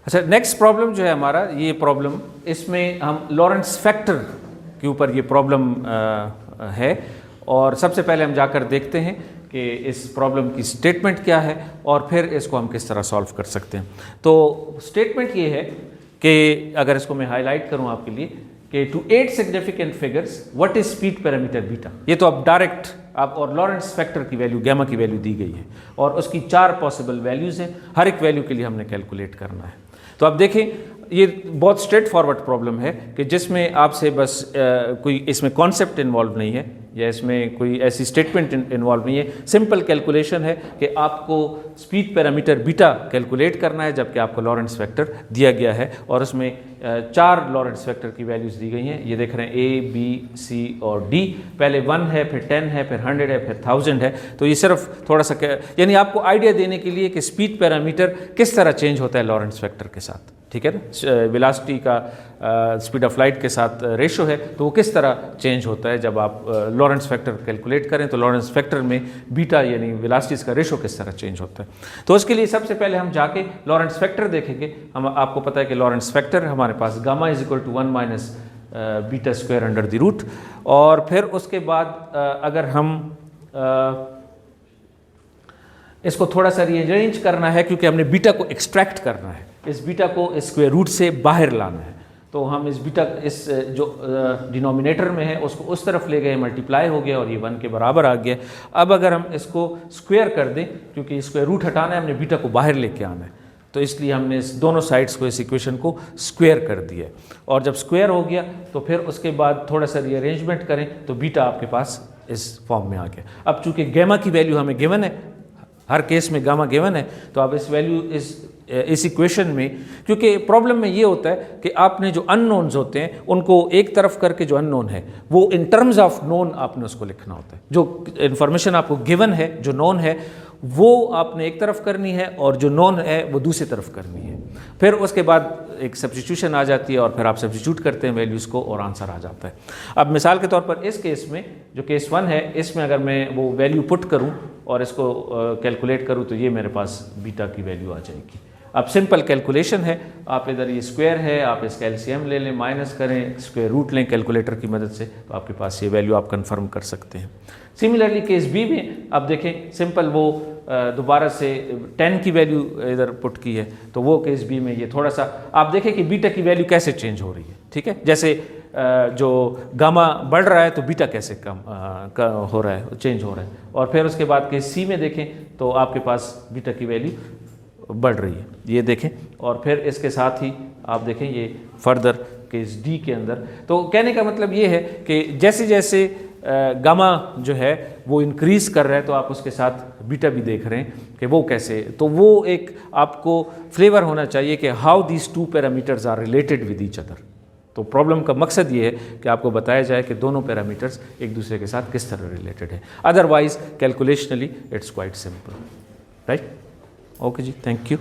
अच्छा, next problem जो है हमारा, ये प्रॉब्लम, इसमें हम लॉरेंस फैक्टर के ऊपर ये प्रॉब्लम है। और सबसे पहले हम जाकर देखते हैं कि इस प्रॉब्लम की स्टेटमेंट क्या है और फिर इसको हम किस तरह सॉल्व कर सकते हैं। तो स्टेटमेंट ये है कि अगर इसको मैं हाईलाइट करूं आपके लिए कि to 8 significant figures what is speed parameter beta. ये तो अब डायरेक्ट आप, और लॉरेंस फैक्टर की वैल्यू, गैमा की वैल्यू दी गई है और उसकी 4 पॉसिबल वैल्यूज़ हैं। हर एक वैल्यू के लिए हमने कैलकुलेट करना है। तो अब देखें, ये बहुत स्ट्रेट फॉरवर्ड प्रॉब्लम है कि जिसमें आपसे बस कोई इसमें कॉन्सेप्ट इन्वॉल्व नहीं है या इसमें कोई ऐसी स्टेटमेंट इन्वॉल्व नहीं है। सिंपल कैलकुलेशन है कि आपको स्पीड पैरामीटर बीटा कैलकुलेट करना है, जबकि आपको लॉरेंस फैक्टर दिया गया है और उसमें 4 लॉरेंस फैक्टर की वैल्यूज़ दी गई हैं। ये देख रहे हैं A, B, C और D। पहले 1 है, फिर 10 है, फिर 100 है, फिर 1000 है। तो ये सिर्फ थोड़ा सा यानी आपको आइडिया देने के लिए कि स्पीड पैरामीटर किस तरह चेंज होता है लॉरेंस फैक्टर के साथ, ठीक है ना। वेलोसिटी का स्पीड ऑफ लाइट के साथ रेशो है, तो वो किस तरह चेंज होता है जब आप लॉरेंस फैक्टर कैलकुलेट करें। तो लॉरेंस फैक्टर में बीटा यानी वेलोसिटीज़ का रेशो किस तरह चेंज होता है। तो उसके लिए सबसे पहले हम जाके लॉरेंस फैक्टर देखेंगे। हम आपको पता है कि लॉरेंस फैक्टर हमारे पास gamma is equal to 1 minus beta square under the root. और फिर उसके बाद अगर हम इसको थोड़ा सा रीअरेंज करना है, क्योंकि हमने बीटा को एक्सट्रैक्ट करना है, इस बीटा को इस स्क्वायर रूट से बाहर लाना है। तो हम इस बीटा, इस जो डिनोमिनेटर में है उसको उस तरफ ले गए, मल्टीप्लाई हो गया और ये 1 के बराबर आ गया। अब अगर हम इसको स्क्वायर कर दें, क्योंकि स्क्वायर रूट हटाना है, हमने बीटा को बाहर लेके आना है, तो इसलिए हमने इस दोनों साइड्स को, इस इक्वेशन को स्क्वायर कर दिया। और जब स्क्वायर हो गया तो फिर उसके बाद थोड़ा सा रीअरेंजमेंट करें तो बीटा आपके पास इस फॉर्म में आ गया। अब चूंकि गैमा की वैल्यू हमें गिवन है, हर केस में गामा गिवन है, तो आप इस वैल्यू इस इक्वेशन में, क्योंकि प्रॉब्लम में ये होता है कि आपने जो अननोन्स होते हैं उनको एक तरफ करके, जो अननोन है वो इन टर्म्स ऑफ नोन आपने उसको लिखना होता है। जो इन्फॉर्मेशन आपको गिवन है, जो नोन है, वो आपने एक तरफ करनी है और जो नोन है वो दूसरी तरफ करनी है। फिर उसके बाद एक सब्स्टिट्यूशन आ जाती है और फिर आप सब्स्टिट्यूट करते हैं वैल्यूज़ को और आंसर आ जाता है। अब मिसाल के तौर पर इस केस में, जो केस 1 है, इसमें अगर मैं वो वैल्यू पुट करूं और इसको कैलकुलेट करूं तो ये मेरे पास बीटा की वैल्यू आ जाएगी। अब सिंपल कैलकुलेशन है, आप इधर ये स्क्वायर है, आप इसका एलसीएम ले लें, माइनस करें, स्क्वायर रूट लें कैलकुलेटर की मदद से, तो आपके पास ये वैल्यू आप कंफर्म कर सकते हैं। सिमिलरली केस बी में अब देखें, सिंपल वो दोबारा से 10 की वैल्यू इधर पुट की है, तो वो केस बी में ये थोड़ा सा आप देखें कि बीटा की वैल्यू कैसे चेंज हो रही है, ठीक है। जैसे जो गामा बढ़ रहा है तो बीटा कैसे कम हो रहा है, चेंज हो रहा है। और फिर उसके बाद केस सी में देखें तो आपके पास बीटा की वैल्यू बढ़ रही है, ये देखें। और फिर इसके साथ ही आप देखें ये फर्दर केस डी के अंदर। तो कहने का मतलब ये है कि जैसे जैसे गामा जो है वो इंक्रीज़ कर रहा है, तो आप उसके साथ बीटा भी देख रहे हैं कि वो कैसे, तो वो एक आपको फ्लेवर होना चाहिए कि how these 2 parameters are related with each other. तो प्रॉब्लम का मकसद ये है कि आपको बताया जाए कि दोनों पैरामीटर्स एक दूसरे के साथ किस तरह रिलेटेड है। Otherwise calculationally it's quite simple, right. Okay जी, थैंक यू।